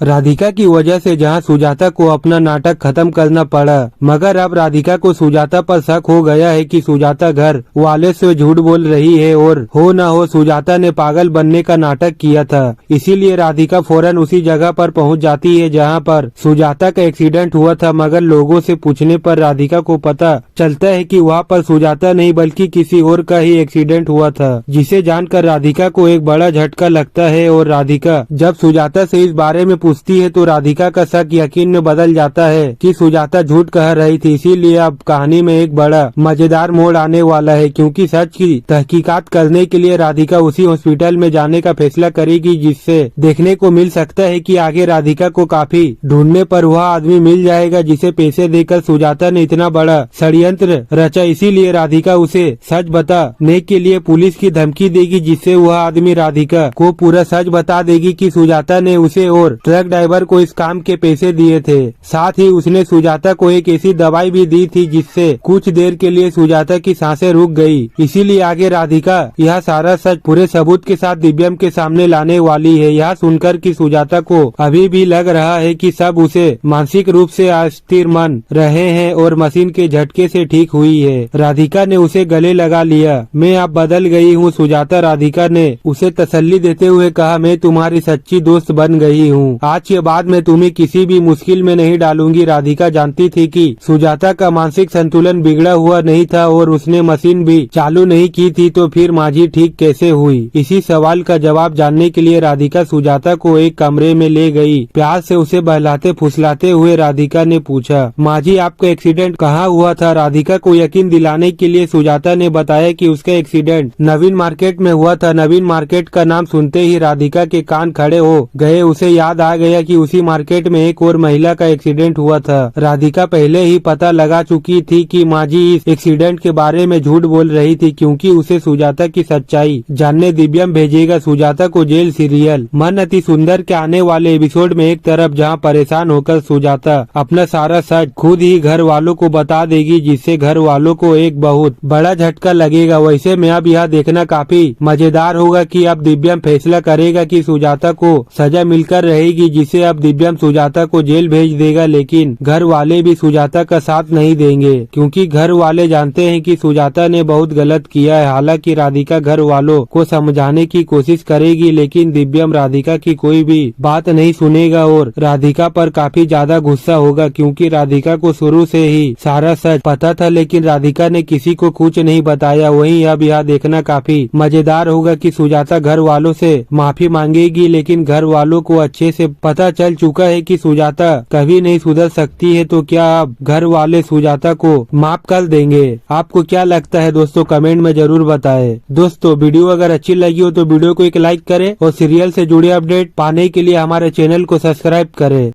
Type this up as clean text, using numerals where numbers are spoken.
राधिका की वजह से जहां सुजाता को अपना नाटक खत्म करना पड़ा, मगर अब राधिका को सुजाता पर शक हो गया है कि सुजाता घर वाले से झूठ बोल रही है और हो न हो सुजाता ने पागल बनने का नाटक किया था। इसीलिए राधिका फौरन उसी जगह पर पहुंच जाती है जहां पर सुजाता का एक्सीडेंट हुआ था, मगर लोगों से पूछने पर राधिका को पता चलता है कि वहां पर सुजाता नहीं बल्कि किसी और का ही एक्सीडेंट हुआ था, जिसे जानकर राधिका को एक बड़ा झटका लगता है। और राधिका जब सुजाता से इस बारे में पूछती है तो राधिका का शक यकीन में बदल जाता है कि सुजाता झूठ कह रही थी। इसीलिए अब कहानी में एक बड़ा मजेदार मोड़ आने वाला है, क्योंकि सच की तहकीकात करने के लिए राधिका उसी हॉस्पिटल में जाने का फैसला करेगी, जिससे देखने को मिल सकता है कि आगे राधिका को काफी ढूंढने पर वह आदमी मिल जाएगा जिसे पैसे देकर सुजाता ने इतना बड़ा षड्यंत्र रचा। इसीलिए राधिका उसे सच बताने के लिए पुलिस की धमकी देगी, जिससे वह आदमी राधिका को पूरा सच बता देगी कि सुजाता ने उसे और ट्रक ड्राइवर को इस काम के पैसे दिए थे। साथ ही उसने सुजाता को एक ऐसी दवाई भी दी थी जिससे कुछ देर के लिए सुजाता की सांसें रुक गई। इसीलिए आगे राधिका यह सारा सच पूरे सबूत के साथ दिव्यम के सामने लाने वाली है। यह सुनकर कि सुजाता को अभी भी लग रहा है कि सब उसे मानसिक रूप से अस्थिर मान रहे हैं और मशीन के झटके से ठीक हुई है। राधिका ने उसे गले लगा लिया। मैं अब बदल गई हूँ सुजाता, राधिका ने उसे तसल्ली देते हुए कहा। मैं तुम्हारी सच्ची दोस्त बन गई हूँ। आज के बाद मैं तुम्हें किसी भी मुश्किल में नहीं डालूंगी। राधिका जानती थी कि सुजाता का मानसिक संतुलन बिगड़ा हुआ नहीं था और उसने मशीन भी चालू नहीं की थी, तो फिर माझी ठीक कैसे हुई? इसी सवाल का जवाब जानने के लिए राधिका सुजाता को एक कमरे में ले गई। प्यार से उसे बहलाते फुसलाते हुए राधिका ने पूछा, माझी आपका एक्सीडेंट कहाँ हुआ था? राधिका को यकीन दिलाने के लिए सुजाता ने बताया कि उसका एक्सीडेंट नवीन मार्केट में हुआ था। नवीन मार्केट का नाम सुनते ही राधिका के कान खड़े हो गए। उसे याद आ गया कि उसी मार्केट में एक और महिला का एक्सीडेंट हुआ था। राधिका पहले ही पता लगा चुकी थी कि माझी इस एक्सीडेंट के बारे में झूठ बोल रही थी, क्योंकि उसे सुजाता की सच्चाई जानने दिव्यम भेजेगा। सुजाता को जेल सीरियल मन अति सुंदर के आने वाले एपिसोड में एक तरफ जहां परेशान होकर सुजाता अपना सारा सच खुद ही घर वालों को बता देगी, जिससे घर वालों को एक बहुत बड़ा झटका लगेगा। वैसे में अब यह देखना काफी मजेदार होगा कि अब दिव्यम फैसला करेगा कि सुजाता को सजा मिलकर रहेगी, जिसे अब दिव्यम सुजाता को जेल भेज देगा। लेकिन घर वाले भी सुजाता का साथ नहीं देंगे, क्योंकि घर वाले जानते हैं कि सुजाता ने बहुत गलत किया है। हालांकि राधिका घर वालों को समझाने की कोशिश करेगी, लेकिन दिव्यम राधिका की कोई भी बात नहीं सुनेगा और राधिका पर काफी ज्यादा गुस्सा होगा, क्योंकि राधिका को शुरू से ही सारा सच पता था, लेकिन राधिका ने किसी को कुछ नहीं बताया। वहीं अब यह देखना काफी मजेदार होगा कि सुजाता घर वालों से माफी मांगेगी, लेकिन घर वालों को अच्छे से पता चल चुका है कि सुजाता कभी नहीं सुधर सकती है। तो क्या अब घर वाले सुजाता को माफ कर देंगे? आपको क्या लगता है दोस्तों? कमेंट में जरूर बताएं। दोस्तों वीडियो अगर अच्छी लगी हो तो वीडियो को एक लाइक करें और सीरियल से जुड़े अपडेट पाने के लिए हमारे चैनल को सब्सक्राइब करें।